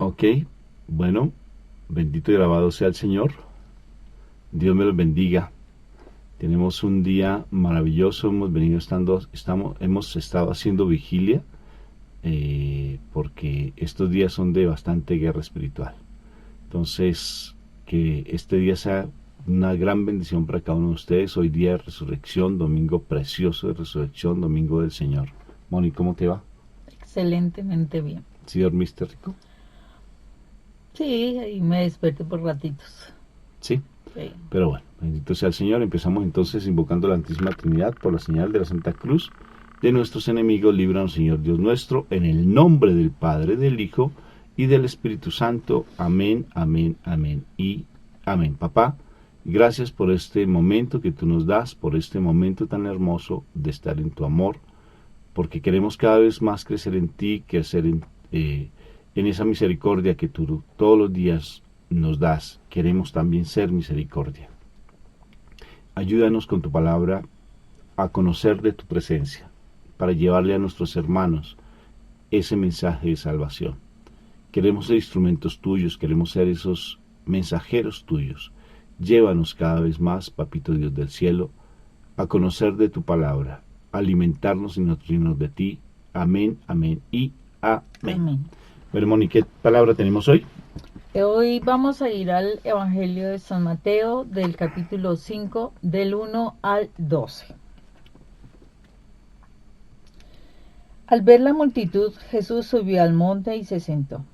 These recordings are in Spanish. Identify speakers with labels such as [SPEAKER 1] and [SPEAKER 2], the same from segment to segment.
[SPEAKER 1] Ok, bueno, bendito y alabado sea el Señor. Dios me los bendiga. Tenemos un día maravilloso. Hemos estado haciendo vigilia porque estos días son de bastante guerra espiritual. Entonces, que este día sea una gran bendición para cada uno de ustedes. Hoy día de resurrección, domingo precioso de resurrección, domingo del Señor. Moni, ¿cómo te va?
[SPEAKER 2] Excelentemente bien.
[SPEAKER 1] ¿Sí dormiste rico?
[SPEAKER 2] Sí, ahí me desperté por ratitos.
[SPEAKER 1] Sí.
[SPEAKER 2] Sí.
[SPEAKER 1] Pero bueno, bendito sea el Señor. Empezamos entonces invocando la Santísima Trinidad por la señal de la Santa Cruz de nuestros enemigos. Líbranos, Señor Dios nuestro, en el nombre del Padre, del Hijo y del Espíritu Santo. Amén, amén, amén y amén. Papá, gracias por este momento que tú nos das, por este momento tan hermoso de estar en tu amor, porque queremos cada vez más crecer en ti, en esa misericordia que tú todos los días nos das. Queremos también ser misericordia. Ayúdanos con tu palabra a conocer de tu presencia, para llevarle a nuestros hermanos ese mensaje de salvación. Queremos ser instrumentos tuyos, queremos ser esos mensajeros tuyos. Llévanos cada vez más, Papito Dios del cielo, a conocer de tu palabra, a alimentarnos y nutrirnos de ti. Amén, amén y amén.
[SPEAKER 2] Amén.
[SPEAKER 1] Bueno, Moni, ¿qué palabra tenemos hoy?
[SPEAKER 2] Hoy vamos a ir al Evangelio de San Mateo del capítulo 5 del 1 al 12. Al ver la multitud, Jesús subió al monte y se sentó.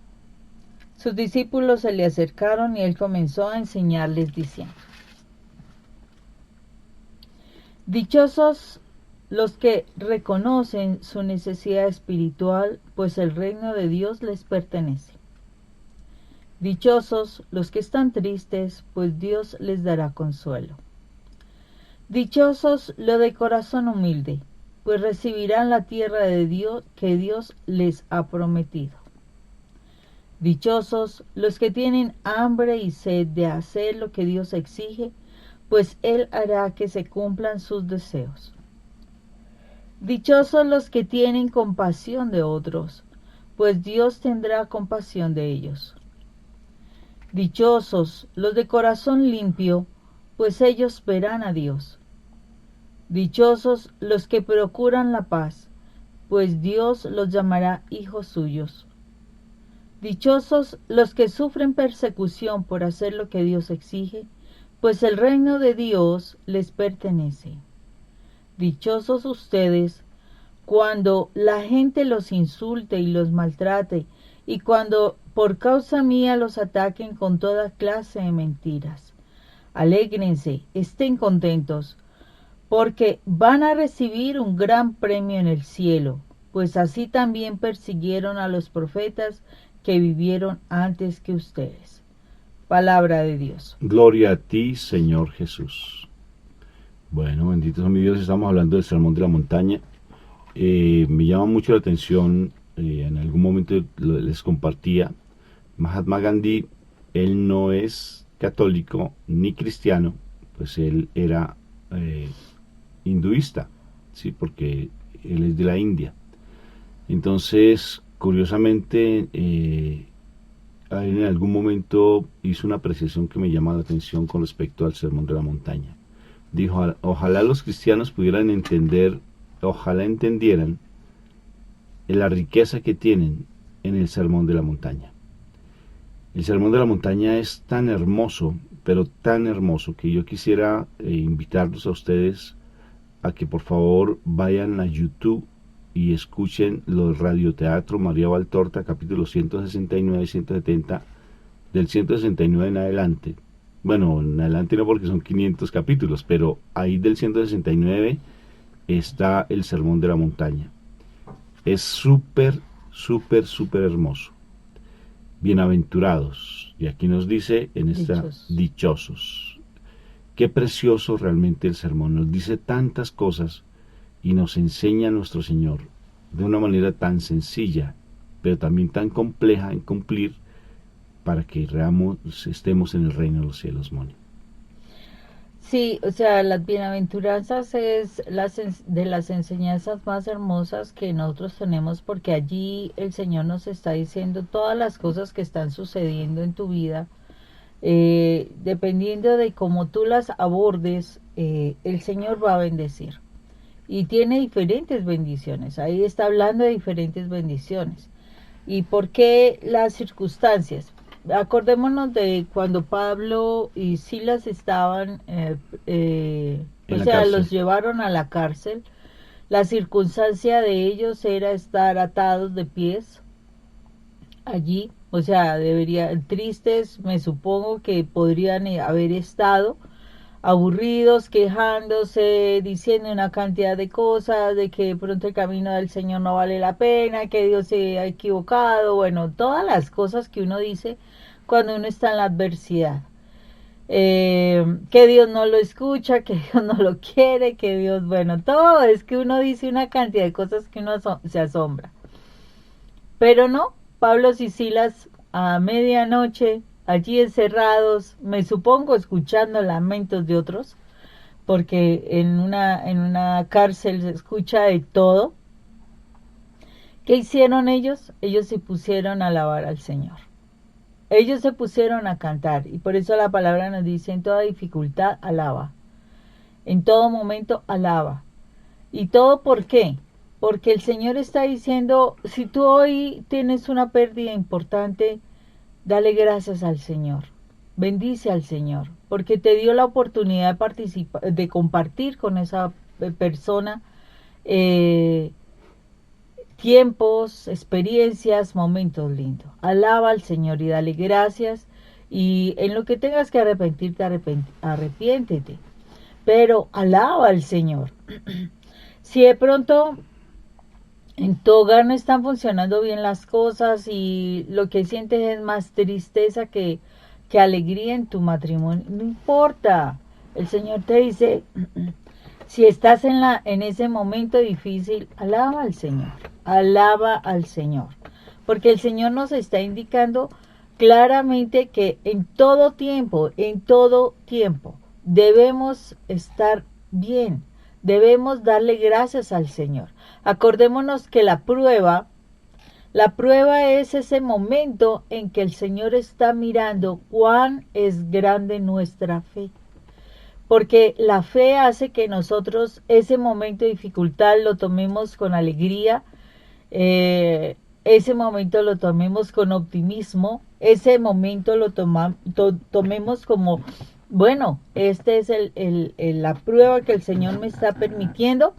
[SPEAKER 2] Sus discípulos se le acercaron y él comenzó a enseñarles diciendo: Dichosos los que reconocen su necesidad espiritual, pues el reino de Dios les pertenece. Dichosos los que están tristes, pues Dios les dará consuelo. Dichosos los de corazón humilde, pues recibirán la tierra de Dios que Dios les ha prometido. Dichosos los que tienen hambre y sed de hacer lo que Dios exige, pues Él hará que se cumplan sus deseos. Dichosos los que tienen compasión de otros, pues Dios tendrá compasión de ellos. Dichosos los de corazón limpio, pues ellos verán a Dios. Dichosos los que procuran la paz, pues Dios los llamará hijos suyos. Dichosos los que sufren persecución por hacer lo que Dios exige, pues el reino de Dios les pertenece. Dichosos ustedes cuando la gente los insulte y los maltrate, y cuando por causa mía los ataquen con toda clase de mentiras. Alégrense, estén contentos, porque van a recibir un gran premio en el cielo, pues así también persiguieron a los profetas que vivieron antes que ustedes. Palabra de Dios.
[SPEAKER 1] Gloria a ti, Señor Jesús. Bueno, bendito sea mi Dios, estamos hablando del Sermón de la Montaña. Me llama mucho la atención, en algún momento les compartía, Mahatma Gandhi, él no es católico ni cristiano, pues él era hinduista, ¿sí? Porque él es de la India. Entonces, curiosamente, él en algún momento hizo una apreciación que me llama la atención con respecto al Sermón de la Montaña. Dijo: ojalá los cristianos pudieran entender, ojalá entendieran la riqueza que tienen en el Sermón de la Montaña. El Sermón de la Montaña es tan hermoso, pero tan hermoso, que yo quisiera invitarlos a ustedes a que por favor vayan a YouTube y escuchen los radioteatro María Valtorta, capítulos 169 y 170, del 169 en adelante. Bueno, en adelante no, porque son 500 capítulos, pero ahí del 169 está el Sermón de la Montaña. Es súper, súper, súper hermoso. Bienaventurados, y aquí nos dice en esta: dichosos. Qué precioso realmente el sermón, nos dice tantas cosas y nos enseña a nuestro Señor de una manera tan sencilla, pero también tan compleja en cumplir, para que estemos en el reino de los cielos, Moni.
[SPEAKER 2] Sí, o sea, las bienaventuranzas es de las enseñanzas más hermosas que nosotros tenemos porque allí el Señor nos está diciendo todas las cosas que están sucediendo en tu vida, dependiendo de cómo tú las abordes, el Señor va a bendecir. Y tiene diferentes bendiciones, ahí está hablando de diferentes bendiciones. ¿Y por qué las circunstancias? Acordémonos de cuando Pablo y Silas estaban,
[SPEAKER 1] En
[SPEAKER 2] o
[SPEAKER 1] la
[SPEAKER 2] sea,
[SPEAKER 1] cárcel.
[SPEAKER 2] los llevaron a la cárcel. La circunstancia de ellos era estar atados de pies allí, o sea, tristes, me supongo que podrían haber estado aburridos, quejándose, diciendo una cantidad de cosas, de que de pronto el camino del Señor no vale la pena, que Dios se ha equivocado, bueno, todas las cosas que uno dice cuando uno está en la adversidad. Que Dios no lo escucha, que Dios no lo quiere, que Dios, bueno, todo es que uno dice una cantidad de cosas que uno se asombra. Pero no, Pablo y Silas a medianoche, allí encerrados, me supongo escuchando lamentos de otros, porque en una cárcel se escucha de todo. ¿Qué hicieron ellos? Ellos se pusieron a alabar al Señor. Ellos se pusieron a cantar y por eso la palabra nos dice en toda dificultad alaba. En todo momento alaba. ¿Y todo por qué? Porque el Señor está diciendo, si tú hoy tienes una pérdida importante, dale gracias al Señor. Bendice al Señor, porque te dio la oportunidad de participar, de compartir con esa persona eh, tiempos, experiencias, momentos lindos. Alaba al Señor y dale gracias. Y en lo que tengas que arrepentirte, arrepiéntete. Pero alaba al Señor. Si de pronto en tu hogar no están funcionando bien las cosas y lo que sientes es más tristeza que alegría en tu matrimonio, no importa. El Señor te dice, si estás en ese momento difícil, alaba al Señor, alaba al Señor, porque el Señor nos está indicando claramente que en todo tiempo, debemos estar bien, debemos darle gracias al Señor. Acordémonos que la prueba es ese momento en que el Señor está mirando cuán es grande nuestra fe, porque la fe hace que nosotros ese momento de dificultad lo tomemos con alegría, ese momento lo tomemos con optimismo, ese momento lo tomemos como, bueno, este es la prueba que el Señor me está permitiendo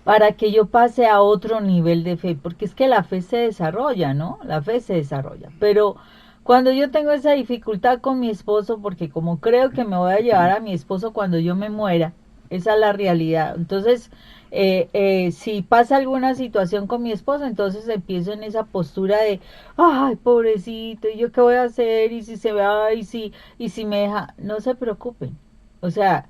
[SPEAKER 2] para que yo pase a otro nivel de fe, porque es que la fe se desarrolla, ¿no? La fe se desarrolla, pero cuando yo tengo esa dificultad con mi esposo, porque como creo que me voy a llevar a mi esposo cuando yo me muera, esa es la realidad. Entonces, si pasa alguna situación con mi esposo, entonces empiezo en esa postura de, ay, pobrecito, ¿y yo qué voy a hacer? Y si se va, y si me deja, no se preocupen. O sea,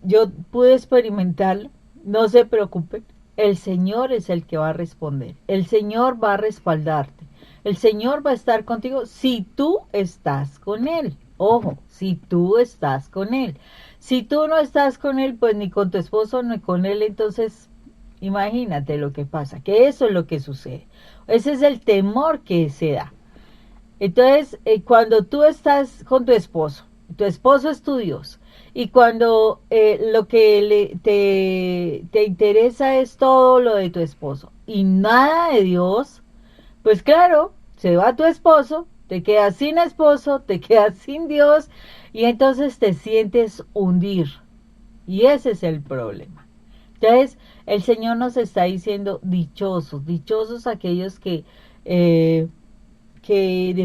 [SPEAKER 2] yo pude experimentarlo, no se preocupen, el Señor es el que va a responder, el Señor va a respaldarte, el Señor va a estar contigo si tú estás con Él, ojo, si tú estás con Él. Si tú no estás con Él, pues ni con tu esposo ni con Él, entonces imagínate lo que pasa, que eso es lo que sucede. Ese es el temor que se da. Entonces, cuando tú estás con tu esposo es tu Dios, y cuando lo que te interesa es todo lo de tu esposo y nada de Dios, pues claro, se va tu esposo, te quedas sin esposo, te quedas sin Dios, y entonces te sientes hundir. Y ese es el problema. Entonces, el Señor nos está diciendo, dichosos, dichosos aquellos que de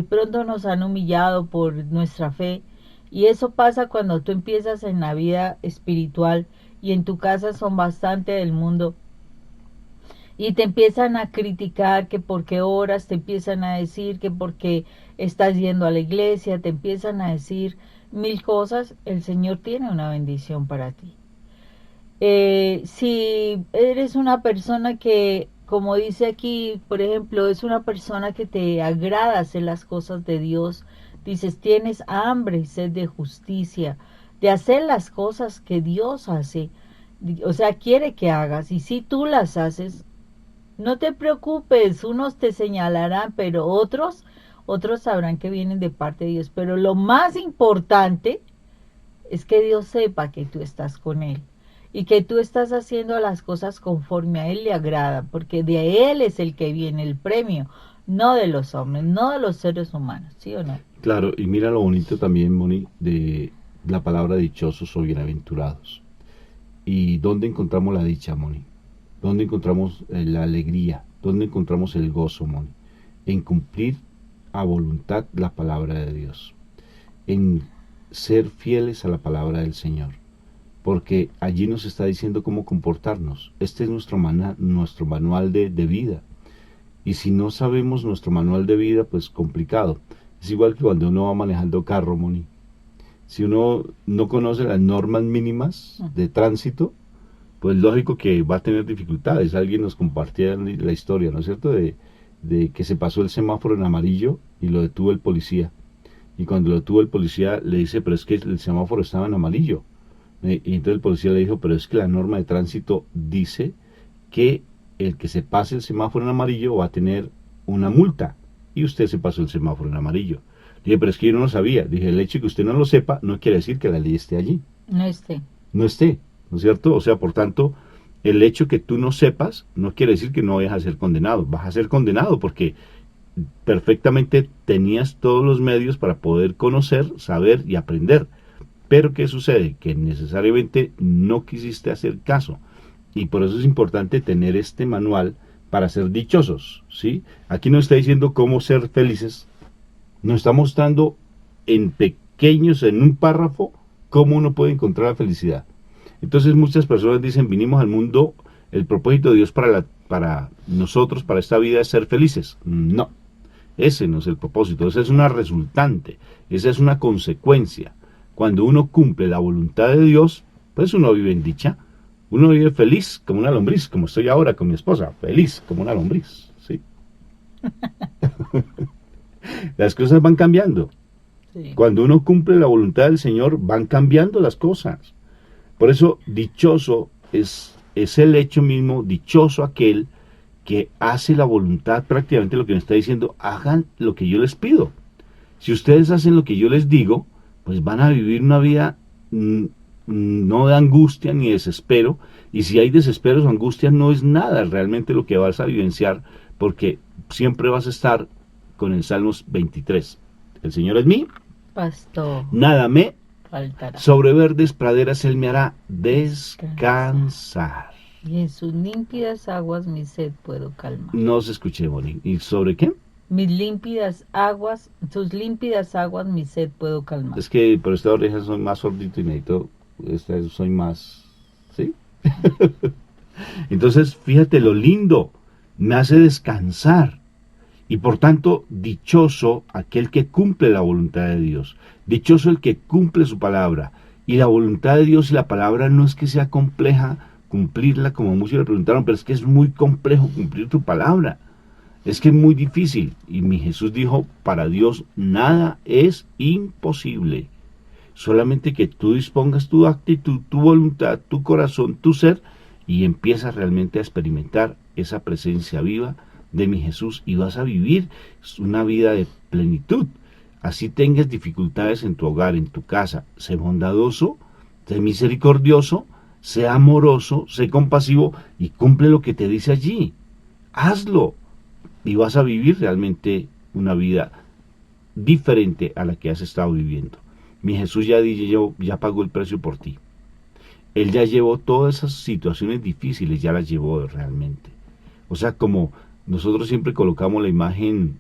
[SPEAKER 2] pronto nos han humillado por nuestra fe. Y eso pasa cuando tú empiezas en la vida espiritual y en tu casa son bastante del mundo y te empiezan a criticar que por qué oras, te empiezan a decir que porque estás yendo a la iglesia, te empiezan a decir mil cosas. El Señor tiene una bendición para ti. Si eres una persona que, como dice aquí, por ejemplo, es una persona que te agrada hacer las cosas de Dios, dices, tienes hambre y sed de justicia, de hacer las cosas que Dios hace, o sea, quiere que hagas, y si tú las haces, no te preocupes, unos te señalarán, pero otros sabrán que vienen de parte de Dios. Pero lo más importante es que Dios sepa que tú estás con Él y que tú estás haciendo las cosas conforme a Él le agrada, porque de Él es el que viene el premio, no de los hombres, no de los seres humanos, ¿sí o no?
[SPEAKER 1] Claro, y mira lo bonito también, Moni, de la palabra dichosos o bienaventurados. ¿Y dónde encontramos la dicha, Moni? ¿Dónde encontramos la alegría? ¿Dónde encontramos el gozo, Moni? En cumplir a voluntad la palabra de Dios, en ser fieles a la palabra del Señor, porque allí nos está diciendo cómo comportarnos. Este es nuestro manual de vida. Y si no sabemos nuestro manual de vida, pues complicado. Es igual que cuando uno va manejando carro, Moni. Si uno no conoce las normas mínimas de tránsito, pues lógico que va a tener dificultades. Alguien nos compartía la historia, ¿no es cierto?, de que se pasó el semáforo en amarillo y lo detuvo el policía. Y cuando lo detuvo el policía le dice, pero es que el semáforo estaba en amarillo. Y entonces el policía le dijo, pero es que la norma de tránsito dice que el que se pase el semáforo en amarillo va a tener una multa. Y usted se pasó el semáforo en amarillo. Dije, pero es que yo no lo sabía. Dije, el hecho de que usted no lo sepa no quiere decir que la ley esté allí.
[SPEAKER 2] No esté.
[SPEAKER 1] No esté, ¿no es cierto? O sea, por tanto, el hecho que tú no sepas no quiere decir que no vayas a ser condenado. Vas a ser condenado porque perfectamente tenías todos los medios para poder conocer, saber y aprender. Pero ¿qué sucede? Que necesariamente no quisiste hacer caso. Y por eso es importante tener este manual para ser dichosos, ¿sí? Aquí nos está diciendo cómo ser felices. Nos está mostrando en pequeños, en un párrafo, cómo uno puede encontrar la felicidad. Entonces muchas personas dicen, vinimos al mundo, el propósito de Dios para nosotros, para esta vida, es ser felices. No, ese no es el propósito, esa es una resultante, esa es una consecuencia. Cuando uno cumple la voluntad de Dios, pues uno vive en dicha, uno vive feliz como una lombriz, como estoy ahora con mi esposa, feliz como una lombriz, ¿sí? Las cosas van cambiando.
[SPEAKER 2] Sí.
[SPEAKER 1] Cuando uno cumple la voluntad del Señor, van cambiando las cosas. Por eso, dichoso es el hecho mismo, dichoso aquel que hace la voluntad, prácticamente lo que me está diciendo, hagan lo que yo les pido. Si ustedes hacen lo que yo les digo, pues van a vivir una vida no de angustia ni desespero, y si hay desesperos o angustias no es nada realmente lo que vas a vivenciar, porque siempre vas a estar con el Salmos 23. El Señor es mi
[SPEAKER 2] pastor,
[SPEAKER 1] nada me
[SPEAKER 2] faltará.
[SPEAKER 1] Sobre verdes praderas Él me hará descansar.
[SPEAKER 2] Y en sus límpidas aguas mi sed puedo calmar.
[SPEAKER 1] No se escuché, Bonnie. ¿Y sobre qué?
[SPEAKER 2] Mis límpidas aguas, sus límpidas aguas mi sed puedo calmar.
[SPEAKER 1] Es que por esta oreja soy más sordito y necesito, soy más, ¿sí? Entonces, fíjate lo lindo, me hace descansar. Y por tanto, dichoso aquel que cumple la voluntad de Dios. Dichoso el que cumple su palabra. Y la voluntad de Dios y la palabra no es que sea compleja cumplirla, como muchos le preguntaron, pero es que es muy complejo cumplir tu palabra. Es que es muy difícil. Y mi Jesús dijo, para Dios nada es imposible. Solamente que tú dispongas tu actitud, tu voluntad, tu corazón, tu ser, y empiezas realmente a experimentar esa presencia viva de mi Jesús, y vas a vivir una vida de plenitud. Así tengas dificultades en tu hogar, en tu casa, sé bondadoso, sé misericordioso, sé amoroso, sé compasivo y cumple lo que te dice allí. Hazlo y vas a vivir realmente una vida diferente a la que has estado viviendo. Mi Jesús ya pagó el precio por ti. Él ya llevó todas esas situaciones difíciles, ya las llevó realmente. O sea, como nosotros siempre colocamos la imagen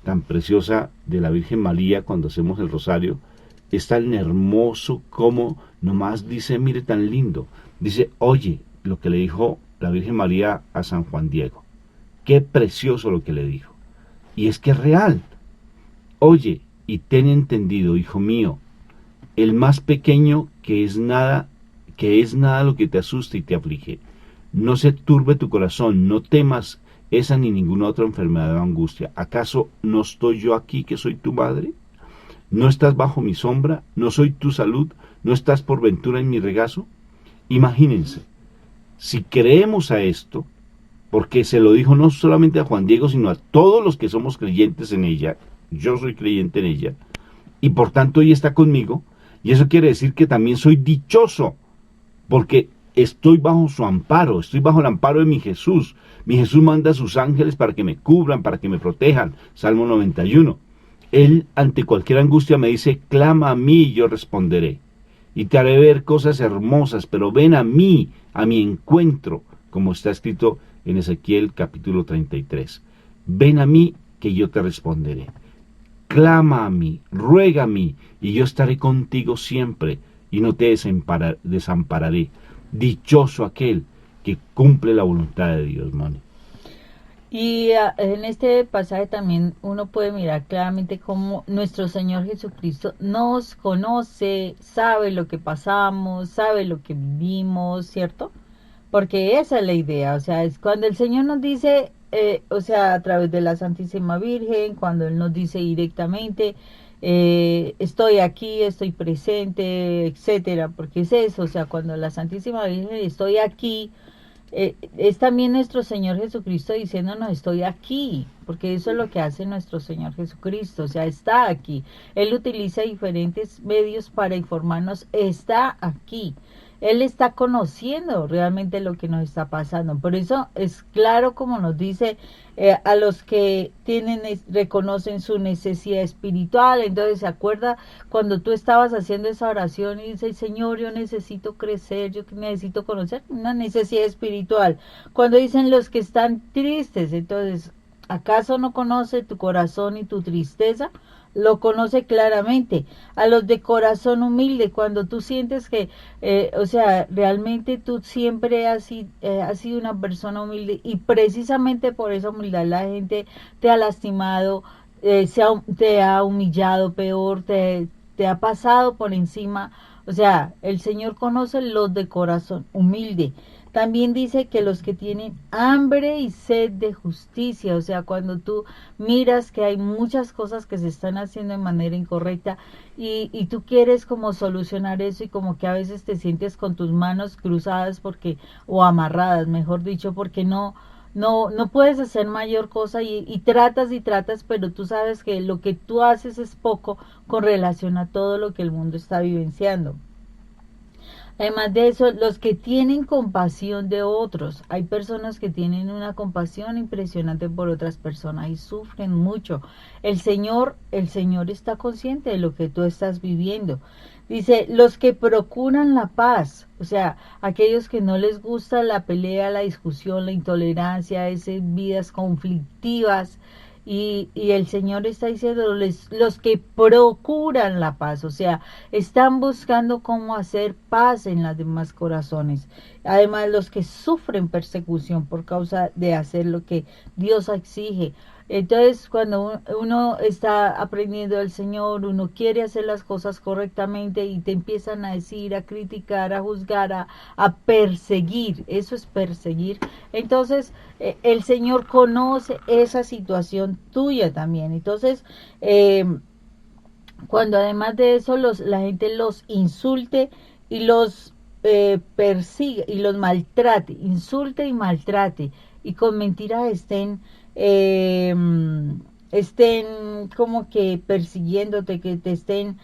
[SPEAKER 1] tan preciosa de la Virgen María cuando hacemos el rosario, es tan hermoso como nomás dice, mire, tan lindo. Dice, oye, lo que le dijo la Virgen María a San Juan Diego. Qué precioso lo que le dijo. Y es que es real. Oye, y ten entendido, hijo mío, el más pequeño que es nada lo que te asusta y te aflige. No se turbe tu corazón, no temas esa ni ninguna otra enfermedad o angustia. ¿Acaso no estoy yo aquí que soy tu madre? ¿No estás bajo mi sombra? ¿No soy tu salud? ¿No estás por ventura en mi regazo? Imagínense, si creemos a esto, porque se lo dijo no solamente a Juan Diego, sino a todos los que somos creyentes en ella, yo soy creyente en ella, y por tanto ella está conmigo, y eso quiere decir que también soy dichoso, porque estoy bajo su amparo, estoy bajo el amparo de mi Jesús. Mi Jesús manda a sus ángeles para que me cubran, para que me protejan. Salmo 91. Él ante cualquier angustia me dice, clama a mí y yo responderé. Y te haré ver cosas hermosas, pero ven a mí, a mi encuentro, como está escrito en Ezequiel capítulo 33. Ven a mí que yo te responderé. Clama a mí, ruega a mí, y yo estaré contigo siempre, y no te desampararé. Dichoso aquel que cumple la voluntad de Dios, Moni.
[SPEAKER 2] Y en este pasaje también uno puede mirar claramente cómo nuestro Señor Jesucristo nos conoce, sabe lo que pasamos, sabe lo que vivimos, ¿cierto? Porque esa es la idea, o sea, es cuando el Señor nos dice, o sea, a través de la Santísima Virgen, cuando Él nos dice directamente, estoy aquí, estoy presente, etcétera, porque es eso, o sea, cuando la Santísima Virgen, estoy aquí, es también nuestro Señor Jesucristo diciéndonos estoy aquí, porque eso es lo que hace nuestro Señor Jesucristo, o sea, está aquí. Él utiliza diferentes medios para informarnos, está aquí. Él está conociendo realmente lo que nos está pasando. Por eso es claro como nos dice a los que reconocen su necesidad espiritual. Entonces se acuerda cuando tú estabas haciendo esa oración y dices, Señor, yo necesito crecer, yo necesito conocer una necesidad espiritual. Cuando dicen los que están tristes, entonces, ¿acaso no conoce tu corazón y tu tristeza? Lo conoce claramente. A los de corazón humilde, cuando tú sientes que, o sea, realmente tú siempre has sido una persona humilde y precisamente por esa humildad la gente te ha lastimado, te ha humillado peor, te ha pasado por encima. O sea, el Señor conoce los de corazón humilde. También dice que los que tienen hambre y sed de justicia, o sea, cuando tú miras que hay muchas cosas que se están haciendo de manera incorrecta y tú quieres como solucionar eso y como que a veces te sientes con tus manos cruzadas porque, o amarradas, mejor dicho, porque no puedes hacer mayor cosa y tratas, pero tú sabes que lo que tú haces es poco con relación a todo lo que el mundo está vivenciando. Además de eso, los que tienen compasión de otros, hay personas que tienen una compasión impresionante por otras personas y sufren mucho. El Señor está consciente de lo que tú estás viviendo. Dice, los que procuran la paz, o sea, aquellos que no les gusta la pelea, la discusión, la intolerancia, esas vidas conflictivas, y el Señor está diciendo, los que procuran la paz, o sea, están buscando cómo hacer paz en los demás corazones. Además, los que sufren persecución por causa de hacer lo que Dios exige. Entonces, cuando uno está aprendiendo del Señor, uno quiere hacer las cosas correctamente y te empiezan a decir, a criticar, a juzgar, a perseguir. Eso es perseguir. Entonces, el Señor conoce esa situación tuya también. Entonces, cuando además de eso la gente los insulte y los persigue y los maltrate, insulte y maltrate y con mentiras eh, estén como que persiguiéndote, que te estén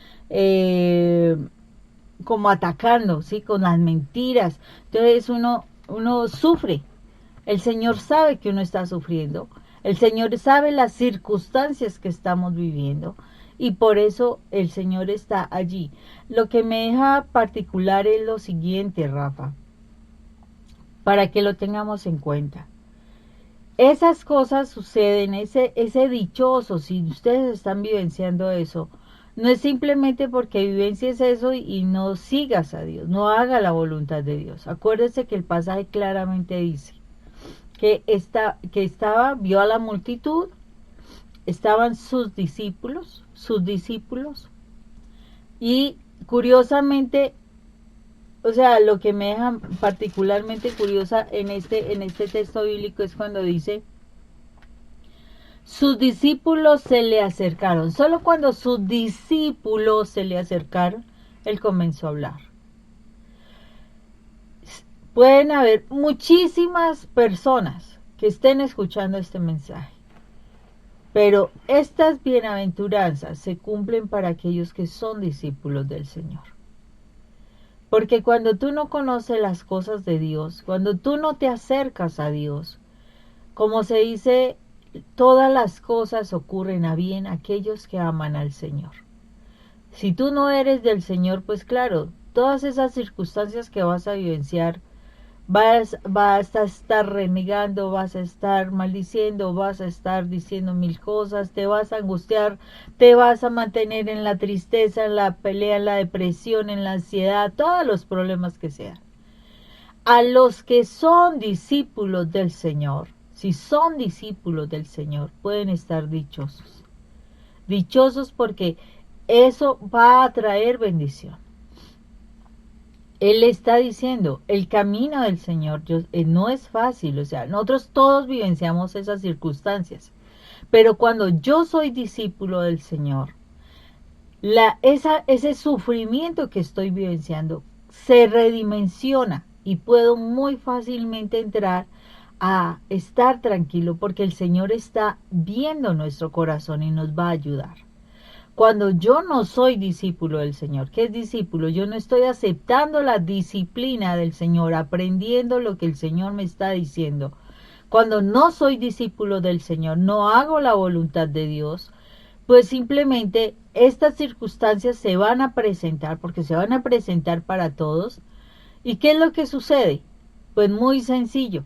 [SPEAKER 2] como atacando, ¿sí? Con las mentiras. Entonces uno sufre. El Señor sabe que uno está sufriendo. El Señor sabe las circunstancias que estamos viviendo y por eso el Señor está allí. Lo que me deja particular es lo siguiente, Rafa, para que lo tengamos en cuenta. Esas cosas suceden, ese dichoso, si ustedes están vivenciando eso, no es simplemente porque vivencies eso y no sigas a Dios, no haga la voluntad de Dios. Acuérdese que el pasaje claramente dice vio a la multitud, estaban sus discípulos, y curiosamente, o sea, lo que me deja particularmente curiosa en este texto bíblico es cuando dice, sus discípulos se le acercaron. Solo cuando sus discípulos se le acercaron, él comenzó a hablar. Pueden haber muchísimas personas que estén escuchando este mensaje, pero estas bienaventuranzas se cumplen para aquellos que son discípulos del Señor. Porque cuando tú no conoces las cosas de Dios, cuando tú no te acercas a Dios, como se dice, todas las cosas ocurren a bien a aquellos que aman al Señor. Si tú no eres del Señor, pues claro, todas esas circunstancias que vas a vivenciar, vas a estar renegando, vas a estar maldiciendo, vas a estar diciendo mil cosas, te vas a angustiar, te vas a mantener en la tristeza, en la pelea, en la depresión, en la ansiedad, todos los problemas que sean. A los que son discípulos del Señor, si son discípulos del Señor, pueden estar dichosos. Dichosos porque eso va a traer bendición. Él está diciendo, el camino del Señor no es fácil, o sea, nosotros todos vivenciamos esas circunstancias, pero cuando yo soy discípulo del Señor, ese sufrimiento que estoy vivenciando se redimensiona y puedo muy fácilmente entrar a estar tranquilo porque el Señor está viendo nuestro corazón y nos va a ayudar. Cuando yo no soy discípulo del Señor, ¿qué es discípulo? Yo no estoy aceptando la disciplina del Señor, aprendiendo lo que el Señor me está diciendo. Cuando no soy discípulo del Señor, no hago la voluntad de Dios, pues simplemente estas circunstancias se van a presentar, porque se van a presentar para todos. ¿Y qué es lo que sucede? Pues muy sencillo.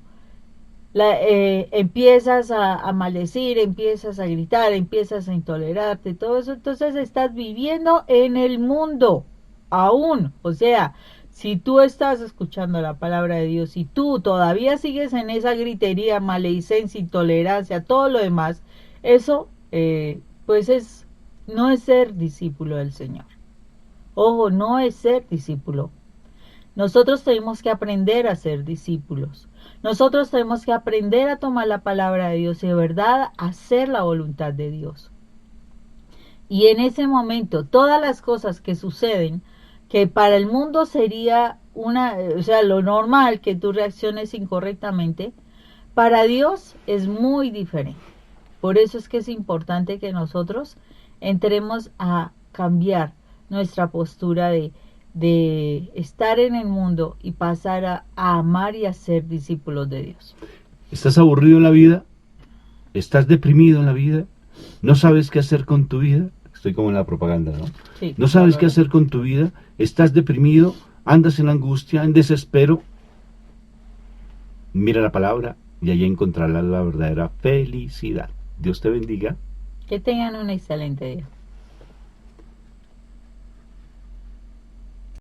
[SPEAKER 2] Empiezas a maldecir, empiezas a gritar, empiezas a intolerarte, todo eso, entonces estás viviendo en el mundo aún, o sea, si tú estás escuchando la palabra de Dios y tú todavía sigues en esa gritería, maledicencia, intolerancia, todo lo demás, eso pues no es ser discípulo del Señor. Ojo, no es ser discípulo. Nosotros tenemos que aprender a ser discípulos. Nosotros tenemos que aprender a tomar la palabra de Dios y de verdad hacer la voluntad de Dios. Y en ese momento, todas las cosas que suceden, que para el mundo sería lo normal que tú reacciones incorrectamente, para Dios es muy diferente. Por eso es que es importante que nosotros entremos a cambiar nuestra postura de estar en el mundo y pasar a amar y a ser discípulos de Dios.
[SPEAKER 1] ¿Estás aburrido en la vida? ¿Estás deprimido en la vida? ¿No sabes qué hacer con tu vida? Estoy como en la propaganda, ¿no?
[SPEAKER 2] Sí,
[SPEAKER 1] ¿No sabes qué hacer con tu vida? ¿Estás deprimido? ¿Andas en angustia, en desespero? Mira la palabra y allí encontrarás la verdadera felicidad. Dios te bendiga.
[SPEAKER 2] Que tengan un excelente día.